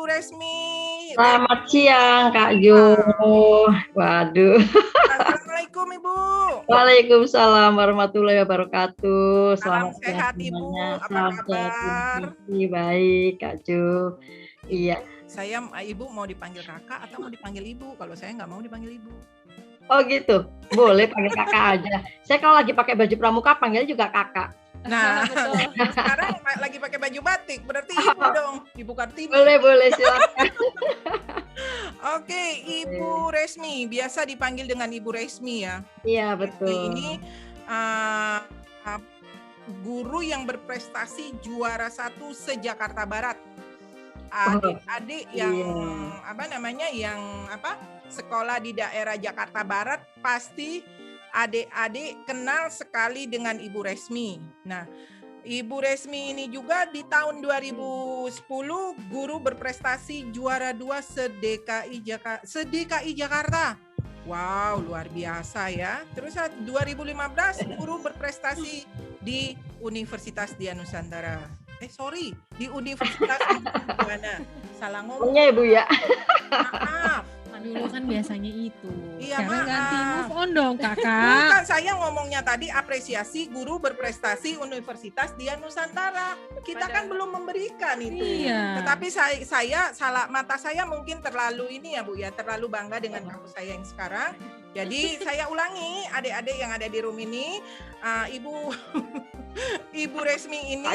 Ibu Resmi. Selamat siang, Kak Jo. Waduh. Assalamualaikum, Ibu. Waalaikumsalam warahmatullahi wabarakatuh. Salam Selamat siang sehat, Ibu. semuanya. Apa Salam sehat, kabar? baik, Kak Jo. Iya. Ibu mau dipanggil kakak atau mau dipanggil ibu? Kalau saya nggak mau dipanggil ibu. Oh gitu, boleh panggil kakak aja. Saya kalau lagi pakai baju pramuka panggil juga kakak. Nah, sekarang lagi pakai baju batik, berarti ibu dong, Ibu Kartini. Boleh silakan. Oke, Ibu Resmi, biasa dipanggil dengan Ibu Resmi ya. Iya betul. Ini guru yang berprestasi juara 1 se-Jakarta Barat. Adik-adik yang sekolah di daerah Jakarta Barat pasti adik-adik kenal sekali dengan Ibu Resmi. Nah, Ibu Resmi ini juga di tahun 2010 guru berprestasi juara 2 se-DKI Jakarta. Wow, luar biasa ya. Terus 2015 guru berprestasi di Universitas Dian Nusantara. Di Universitas Buana. Salah ngomong. Ya, Ibu ya. Maaf. Dulu kan biasanya itu. Iya, sekarang ganti move on dong, Kakak. Bukan, saya ngomongnya tadi apresiasi guru berprestasi Universitas Dian Nusantara. Kita kan belum memberikan itu. Iya. Tetapi mata saya mungkin terlalu ini ya, Bu ya, terlalu bangga dengan kampus saya yang sekarang. Jadi saya ulangi, adik-adik yang ada di room ini, Ibu Resmi ini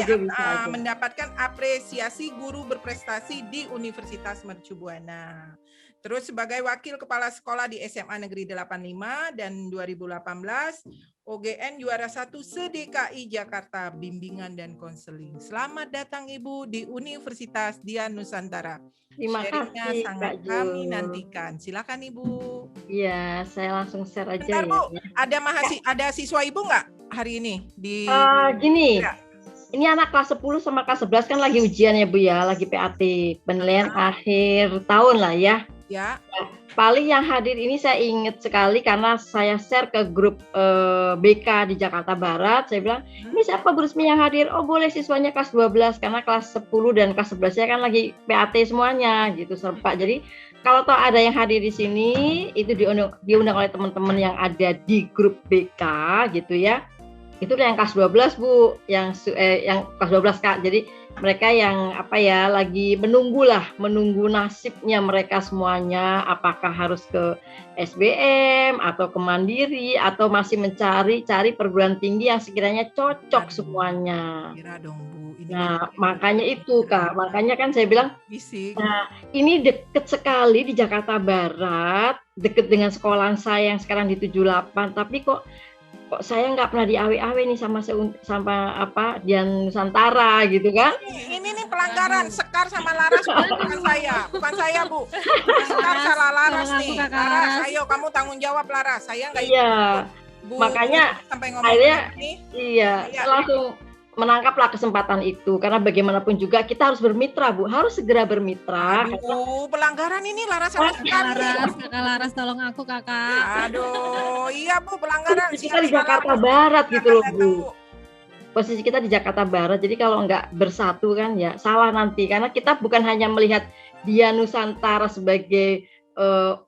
mendapatkan apresiasi guru berprestasi di Universitas Mercu Buana. Terus sebagai wakil kepala sekolah di SMA Negeri 85 dan 2018 OGN juara 1 se-DKI Jakarta bimbingan dan konseling. Selamat datang Ibu di Universitas Dian Nusantara. Terima kasih, sangat Kak Jo. kami nantikan. Silakan Ibu. Iya, saya langsung share aja. Bentar, Bu. Ada siswa Ibu nggak hari ini di gini. Ini anak kelas 10 sama kelas 11 kan lagi ujian ya Bu ya, lagi PAT, penilaian akhir tahun lah ya. Ya. Nah, paling yang hadir ini saya ingat sekali karena saya share ke grup BK di Jakarta Barat. Saya bilang, ini siapa Bu Resmi yang hadir? Oh boleh, siswanya kelas 12 karena kelas 10 dan kelas 11-nya kan lagi PAT semuanya gitu serempak. Jadi kalau toh ada yang hadir di sini itu diundang oleh teman-teman yang ada di grup BK gitu ya. Itu yang kelas 12 Bu, yang kelas 12 Kak. Jadi mereka yang lagi menunggu nasibnya mereka semuanya, apakah harus ke SBM atau ke Mandiri atau masih mencari perguruan tinggi yang sekiranya cocok semuanya. Kira dong Bu. Nah, makanya itu Kak, makanya kan saya bilang, nah ini deket sekali di Jakarta Barat, deket dengan sekolahan saya yang sekarang di 78, tapi kok saya nggak pernah di AW nih sama Dian Nusantara gitu kan? Ini pelanggaran Sekar sama Laras bukan saya Bu. Sekar salah Laras nih. Laras, ayo kamu tanggung jawab Laras. Saya nggak ikut. Iya. Makanya sampai ngomong saya langsung menangkaplah kesempatan itu karena bagaimanapun juga kita harus bermitra Bu, harus segera bermitra. Aduh, pelanggaran ini Laras sama Sekar. Kakak Laras tolong aku Kakak. Aduh, iya Bu, pelanggaran. Kita di Jakarta Barat gitu loh Bu. Posisi kita di Jakarta Barat, jadi kalau nggak bersatu kan ya salah nanti karena kita bukan hanya melihat Dian Nusantara sebagai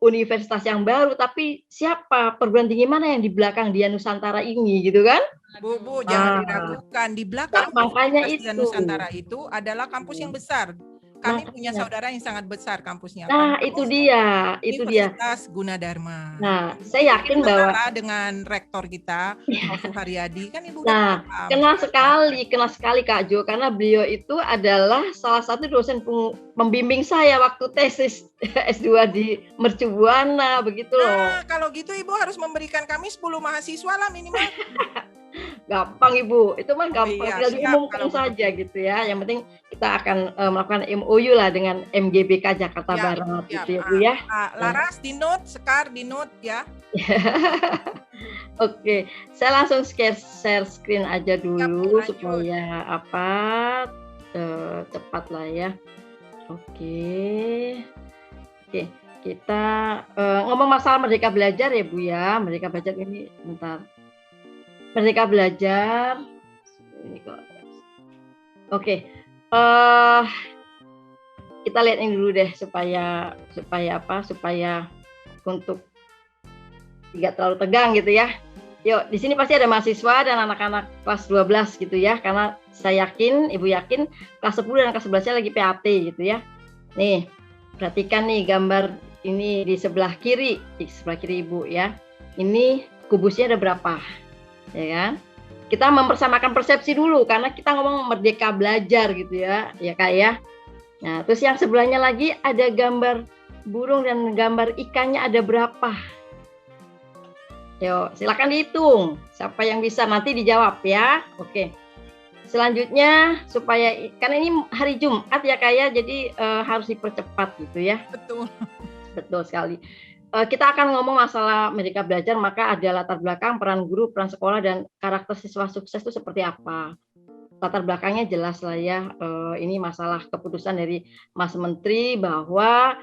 universitas yang baru, tapi siapa perguruan tinggi mana yang di belakang Dian Nusantara ini gitu kan? Bu, jangan diragukan, di belakang makanya Dian Nusantara itu adalah kampus yang besar. Kami punya saudara yang sangat besar kampusnya. Nah, itu dia. Universitas Gunadarma. Nah, saya yakin bahwa dengan rektor kita, Prof. Haryadi, kan Ibu. Nah, kenal sekali Kak Jo, karena beliau itu adalah salah satu dosen pembimbing saya waktu tesis S2 di Mercu Buana, begitu loh. Nah, kalau gitu Ibu harus memberikan kami 10 mahasiswa lah minimal. Gampang Ibu, itu mah gampang, tinggal diumumkan saja gitu ya. Yang penting kita akan melakukan MOU lah dengan MGBK Jakarta Barat gitu ya Bu ya. Laras di note, Sekar di note ya. Oke, saya langsung share screen aja dulu supaya cepat lah ya. Oke, kita ngomong masalah Merdeka Belajar ya Bu ya. Merdeka Belajar ini bentar. Merdeka Belajar. Oke. kita lihat ini dulu deh supaya untuk tidak terlalu tegang gitu ya. Yuk, di sini pasti ada mahasiswa dan anak-anak kelas 12 gitu ya, karena saya yakin, Ibu yakin kelas 10 dan kelas 11-nya lagi PAT gitu ya. Nih, perhatikan nih gambar ini di sebelah kiri Ibu ya. Ini kubusnya ada berapa? Ya kan? Kita mempersamakan persepsi dulu karena kita ngomong merdeka belajar gitu ya Kak ya. Nah, terus yang sebelahnya lagi ada gambar burung dan gambar ikannya ada berapa? Yuk, silakan dihitung. Siapa yang bisa nanti dijawab ya. Oke. Selanjutnya karena ini hari Jumat ya Kak ya, jadi harus dipercepat gitu ya. Betul. Betul sekali. Kita akan ngomong masalah merdeka belajar, maka ada latar belakang, peran guru, peran sekolah, dan karakter siswa sukses itu seperti apa. Latar belakangnya jelas lah ya, ini masalah keputusan dari Mas Menteri bahwa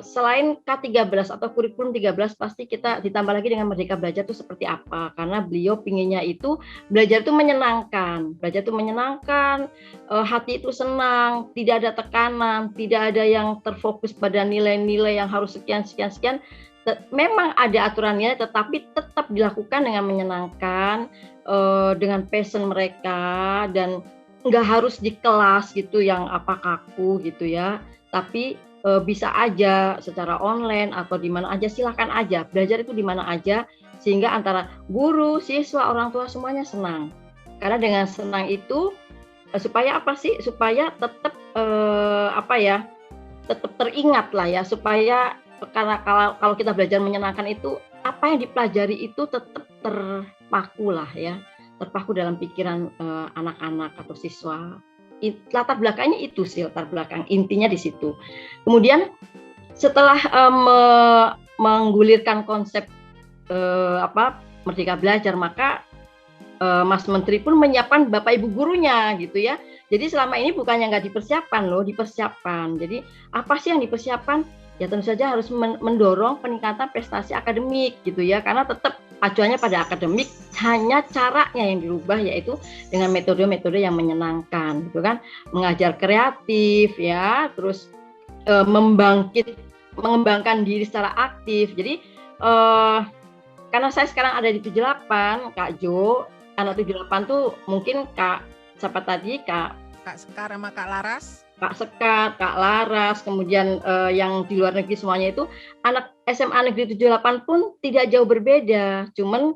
selain K13 atau kurikulum 13 pasti kita ditambah lagi dengan merdeka belajar itu seperti apa, karena beliau pinginnya itu belajar itu menyenangkan, hati itu senang, tidak ada tekanan, tidak ada yang terfokus pada nilai-nilai yang harus sekian. Memang ada aturannya, tetapi tetap dilakukan dengan menyenangkan, dengan passion mereka, dan nggak harus di kelas gitu yang apa kaku gitu ya, tapi bisa aja secara online atau di mana aja, silakan aja belajar itu di mana aja, sehingga antara guru, siswa, orang tua semuanya senang. Karena dengan senang itu supaya apa sih? Supaya tetap tetap teringat lah ya, supaya karena kalau kita belajar menyenangkan itu apa yang dipelajari itu tetap terpaku lah ya, terpaku dalam pikiran anak-anak atau siswa. Latar belakangnya itu sih, latar belakang intinya di situ. Kemudian setelah menggulirkan konsep merdeka belajar, maka Mas Menteri pun menyiapkan Bapak Ibu gurunya gitu ya. Jadi selama ini bukannya nggak dipersiapkan loh, dipersiapkan. Jadi apa sih yang dipersiapkan? Ya tentu saja harus mendorong peningkatan prestasi akademik gitu ya, karena tetap acuannya pada akademik, hanya caranya yang dirubah, yaitu dengan metode-metode yang menyenangkan gitu kan, mengajar kreatif ya, terus mengembangkan diri secara aktif. Jadi karena saya sekarang ada di 78, Kak Jo, anak 78 tuh mungkin Kak siapa tadi, Kak Sekar sama Kak Laras. Kak Sekar, Kak Laras, kemudian yang di luar negeri semuanya itu anak SMA Negeri 78 pun tidak jauh berbeda, cuman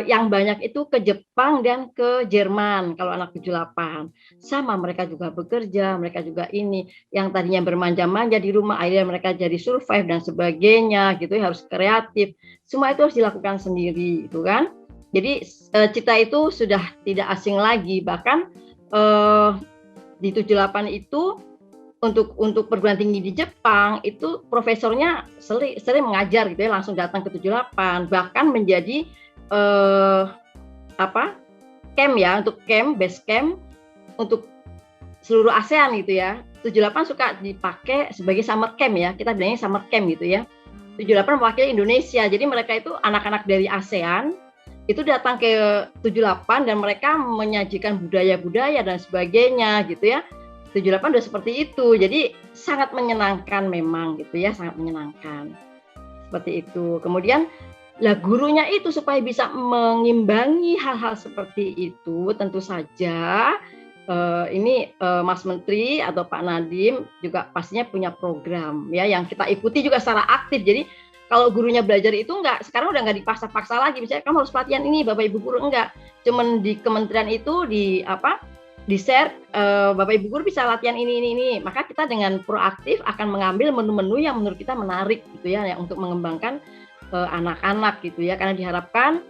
yang banyak itu ke Jepang dan ke Jerman kalau anak 78. Sama, mereka juga bekerja, mereka juga ini yang tadinya bermanja-manja di rumah, akhirnya mereka jadi survive dan sebagainya gitu ya, harus kreatif. Semua itu harus dilakukan sendiri gitu kan. Jadi cita itu sudah tidak asing lagi, bahkan di 78 itu untuk perguruan tinggi di Jepang itu profesornya sering mengajar gitu ya, langsung datang ke 78, bahkan menjadi camp ya, untuk base camp untuk seluruh ASEAN gitu ya. 78 suka dipakai sebagai summer camp ya, kita bilangnya summer camp gitu ya. 78 mewakili Indonesia, jadi mereka itu anak-anak dari ASEAN itu datang ke 78 dan mereka menyajikan budaya-budaya dan sebagainya gitu ya. 78 udah seperti itu, jadi sangat menyenangkan memang gitu ya, sangat menyenangkan seperti itu. Kemudian gurunya itu supaya bisa mengimbangi hal-hal seperti itu, tentu saja ini Mas Menteri atau Pak Nadiem juga pastinya punya program ya yang kita ikuti juga secara aktif. Jadi kalau gurunya belajar itu sekarang udah nggak dipaksa-paksa lagi, misalnya kamu harus pelatihan ini Bapak Ibu guru, enggak, cuman di kementerian itu di share, Bapak Ibu guru bisa latihan ini, maka kita dengan proaktif akan mengambil menu-menu yang menurut kita menarik gitu ya, untuk mengembangkan anak-anak gitu ya, karena diharapkan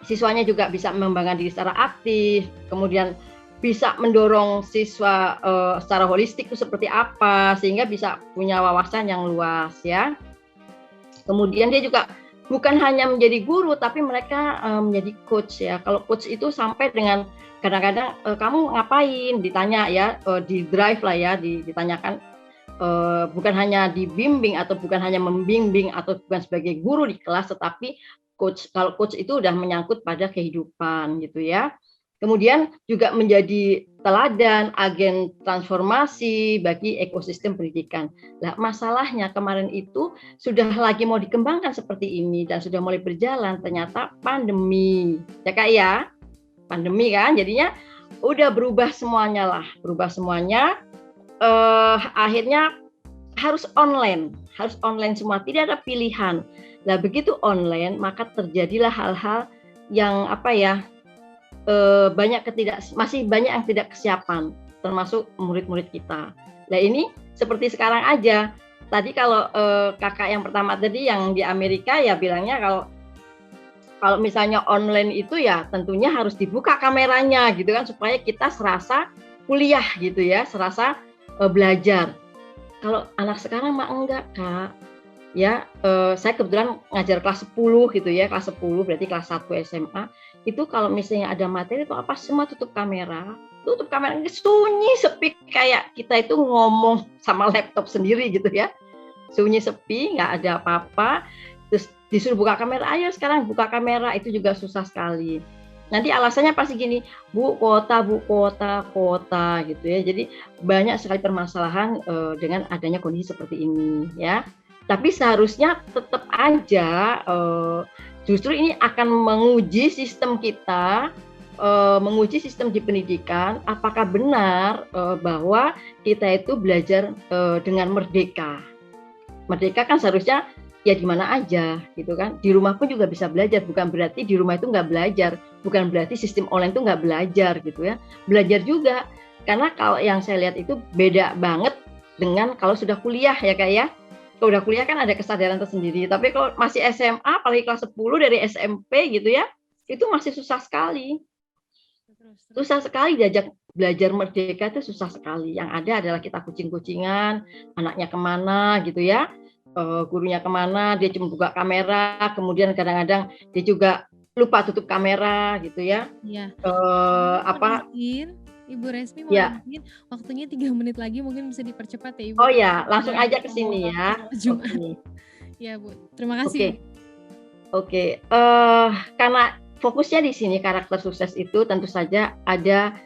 siswanya juga bisa mengembangkan diri secara aktif, kemudian bisa mendorong siswa secara holistik itu seperti apa, sehingga bisa punya wawasan yang luas ya. Kemudian dia juga bukan hanya menjadi guru, tapi mereka menjadi coach ya. Kalau coach itu sampai dengan kadang-kadang kamu ngapain, ditanya ya, di drive lah ya, ditanyakan, bukan hanya dibimbing atau bukan hanya membimbing atau bukan sebagai guru di kelas, tetapi coach. Kalau coach itu udah menyangkut pada kehidupan gitu ya. Kemudian juga menjadi teladan, agen transformasi bagi ekosistem pendidikan. Nah, masalahnya kemarin itu sudah lagi mau dikembangkan seperti ini dan sudah mulai berjalan, ternyata pandemi. Ya Kak ya, pandemi kan, jadinya udah berubah semuanya lah, akhirnya harus online semua, tidak ada pilihan. Nah, begitu online, maka terjadilah hal-hal yang masih banyak yang tidak kesiapan, termasuk murid-murid kita. Nah, ini seperti sekarang aja. Tadi kalau kakak yang pertama tadi yang di Amerika ya bilangnya kalau misalnya online itu ya tentunya harus dibuka kameranya gitu kan, supaya kita serasa kuliah gitu ya, serasa belajar. Kalau anak sekarang mah enggak, Kak. Ya, saya kebetulan ngajar kelas 10 gitu ya, kelas 10 berarti kelas 1 SMA. Itu kalau misalnya ada materi itu apa semua tutup kamera sunyi sepi, kayak kita itu ngomong sama laptop sendiri gitu ya. Sunyi sepi, nggak ada apa-apa. Terus disuruh buka kamera, ayo sekarang buka kamera, itu juga susah sekali. Nanti alasannya pasti gini, Bu, kuota gitu ya. Jadi banyak sekali permasalahan dengan adanya kondisi seperti ini ya. Tapi seharusnya tetap aja justru ini akan menguji sistem kita, menguji sistem di pendidikan, apakah benar bahwa kita itu belajar dengan merdeka. Merdeka kan seharusnya ya di mana aja gitu kan. Di rumah pun juga bisa belajar, bukan berarti di rumah itu nggak belajar, bukan berarti sistem online itu nggak belajar gitu ya. Belajar juga, karena kalau yang saya lihat itu beda banget dengan kalau sudah kuliah ya Kak ya. Kalau udah kuliah kan ada kesadaran tersendiri, tapi kalau masih SMA, apalagi kelas 10 dari SMP gitu ya, itu masih susah sekali. Susah sekali diajak belajar merdeka, itu susah sekali. Yang ada adalah kita kucing-kucingan, anaknya kemana gitu ya, gurunya kemana, dia cuma buka kamera, kemudian kadang-kadang dia juga lupa tutup kamera gitu ya. Iya. Ibu Resmi mau mungkin waktunya 3 menit lagi, mungkin bisa dipercepat ya Ibu. Oh ya, langsung aja ke sini ya. Ya Bu, terima kasih. Oke. Karena fokusnya di sini karakter sukses itu tentu saja ada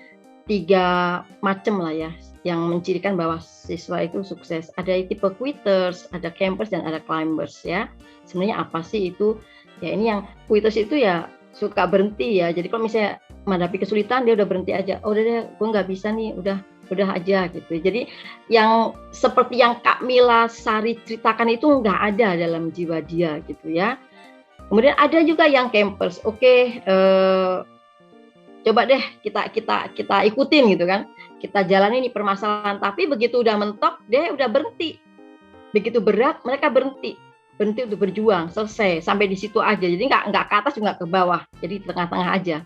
3 macam lah ya, yang mencirikan bahwa siswa itu sukses. Ada tipe quitters, ada campers, dan ada climbers ya. Sebenarnya apa sih itu? Ya ini yang quitters itu ya suka berhenti ya. Jadi kalau misalnya menghadapi kesulitan dia udah berhenti aja. Oh udah deh, gue nggak bisa nih, udah aja gitu. Jadi yang seperti yang Kak Mila Sari ceritakan itu nggak ada dalam jiwa dia gitu ya. Kemudian ada juga yang campers. Oke, coba deh kita ikutin gitu kan. Kita jalani nih permasalahan. Tapi begitu udah mentok, dia udah berhenti. Begitu berat, mereka berhenti untuk berjuang, selesai sampai di situ aja. Jadi nggak ke atas juga ke bawah. Jadi tengah-tengah aja.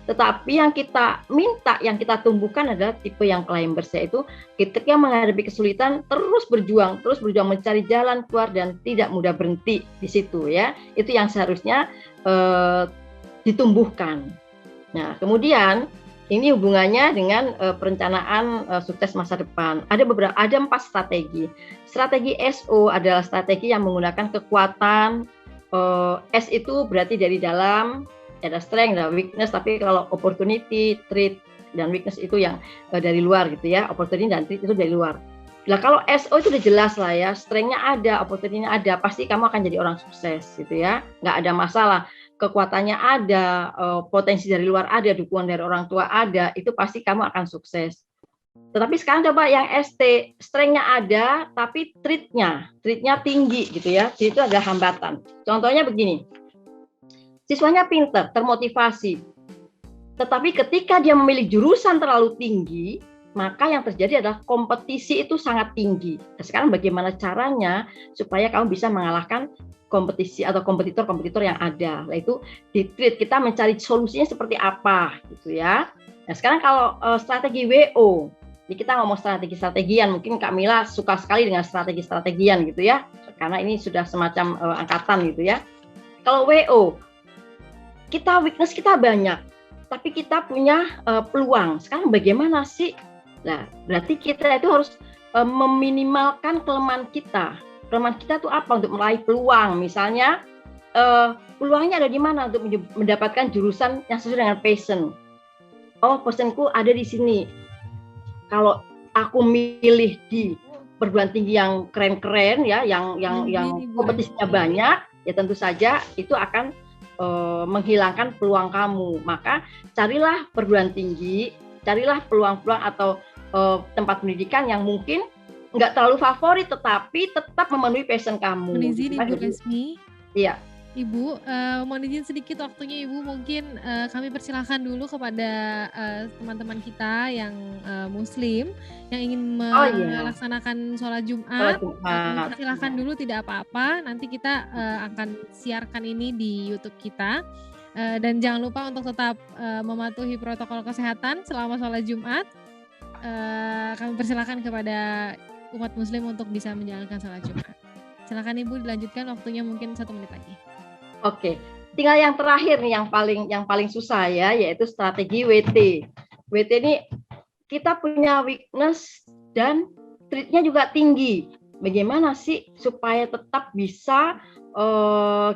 Tetapi yang kita minta, yang kita tumbuhkan adalah tipe yang climbers, yaitu ketika menghadapi kesulitan terus berjuang mencari jalan keluar dan tidak mudah berhenti di situ ya. Itu yang seharusnya ditumbuhkan. Nah, kemudian ini hubungannya dengan perencanaan sukses masa depan. Ada 4 strategi. Strategi SO adalah strategi yang menggunakan kekuatan. S itu berarti dari dalam, ada strength, ada weakness, tapi kalau opportunity, threat, dan weakness itu yang dari luar gitu ya. Opportunity dan threat itu dari luar. Nah kalau SO itu udah jelas lah ya, strength-nya ada, opportunity-nya ada, pasti kamu akan jadi orang sukses gitu ya. Nggak ada masalah, kekuatannya ada, potensi dari luar ada, dukungan dari orang tua ada, itu pasti kamu akan sukses. Tetapi sekarang coba yang ST, strength-nya ada, tapi threat-nya tinggi gitu ya, itu ada hambatan. Contohnya begini, siswanya pintar, termotivasi. Tetapi ketika dia memilih jurusan terlalu tinggi, maka yang terjadi adalah kompetisi itu sangat tinggi. Nah, sekarang bagaimana caranya supaya kamu bisa mengalahkan kompetisi atau kompetitor-kompetitor yang ada? Nah, itu di treat, kita mencari solusinya seperti apa gitu ya. Nah, sekarang kalau strategi WO, ini kita ngomong strategi-strategian, mungkin Kak Mila suka sekali dengan strategi-strategian gitu ya, karena ini sudah semacam angkatan gitu ya. Kalau WO, weakness kita banyak, tapi kita punya peluang. Sekarang bagaimana sih? Nah, berarti kita itu harus meminimalkan kelemahan kita. Kelemahan kita itu apa untuk meraih peluang? Misalnya, peluangnya ada di mana untuk mendapatkan jurusan yang sesuai dengan passion. oh pesanku ada di sini. Kalau aku milih di perguruan tinggi yang keren-keren ya, yang kompetisinya banyak, ya tentu saja itu akan menghilangkan peluang kamu. Maka carilah perguruan tinggi, carilah peluang-peluang atau tempat pendidikan yang mungkin nggak terlalu favorit, tetapi tetap memenuhi passion kamu. Mohon izin Ibu Resmi. Iya. Ibu, mohon izin sedikit waktunya Ibu, mungkin kami persilahkan dulu kepada teman-teman kita yang Muslim yang ingin melaksanakan sholat Jumat. Persilahkan dulu, tidak apa-apa. Nanti kita akan siarkan ini di YouTube kita. Dan jangan lupa untuk tetap mematuhi protokol kesehatan selama sholat Jumat. Kami persilahkan kepada umat Muslim untuk bisa menjalankan sholat Jumat. Silakan Ibu dilanjutkan, waktunya mungkin 1 menit lagi. Oke, tinggal yang terakhir nih yang paling susah ya, yaitu strategi WT. WT ini kita punya weakness dan threat-nya juga tinggi. Bagaimana sih supaya tetap bisa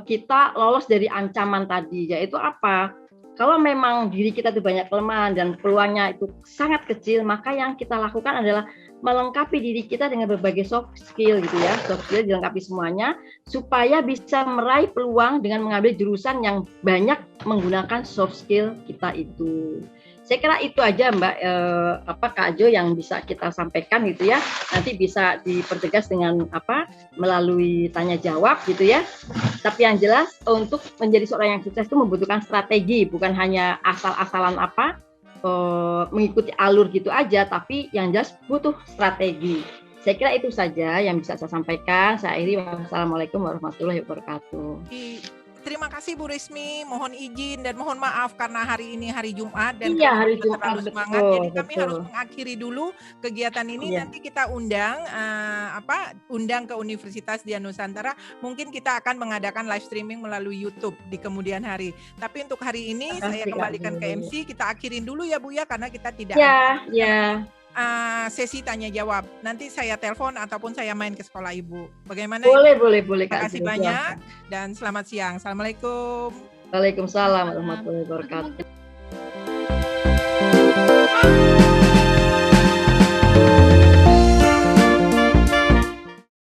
kita lolos dari ancaman tadi? Yaitu apa? Kalau memang diri kita itu banyak kelemahan dan peluangnya itu sangat kecil, maka yang kita lakukan adalah melengkapi diri kita dengan berbagai soft skill gitu ya. Soft skill dilengkapi semuanya supaya bisa meraih peluang dengan mengambil jurusan yang banyak menggunakan soft skill kita itu. Saya kira itu aja Mbak Kak Jo yang bisa kita sampaikan gitu ya. Nanti bisa dipertegas dengan melalui tanya jawab gitu ya. Tapi yang jelas untuk menjadi seorang yang sukses itu membutuhkan strategi, bukan hanya asal-asalan mengikuti alur gitu aja, tapi yang jelas butuh strategi. Saya kira itu saja yang bisa saya sampaikan. Saya akhiri, wassalamualaikum warahmatullahi wabarakatuh. Terima kasih Bu Rismi, mohon izin dan mohon maaf karena hari ini hari Jumat dan hari Jumat terlalu semangat, jadi kami harus mengakhiri dulu kegiatan ini. Nanti kita undang ke Universitas Dian Nusantara, mungkin kita akan mengadakan live streaming melalui YouTube di kemudian hari. Tapi untuk hari ini saya kembalikan ke MC, kita akhirin dulu ya Bu ya, karena kita tidak sesi tanya jawab. Nanti saya telepon ataupun saya main ke sekolah Ibu. Bagaimana? Boleh. Terima kasih banyak dan selamat siang. Assalamualaikum. Waalaikumsalam warahmatullahi wabarakatuh.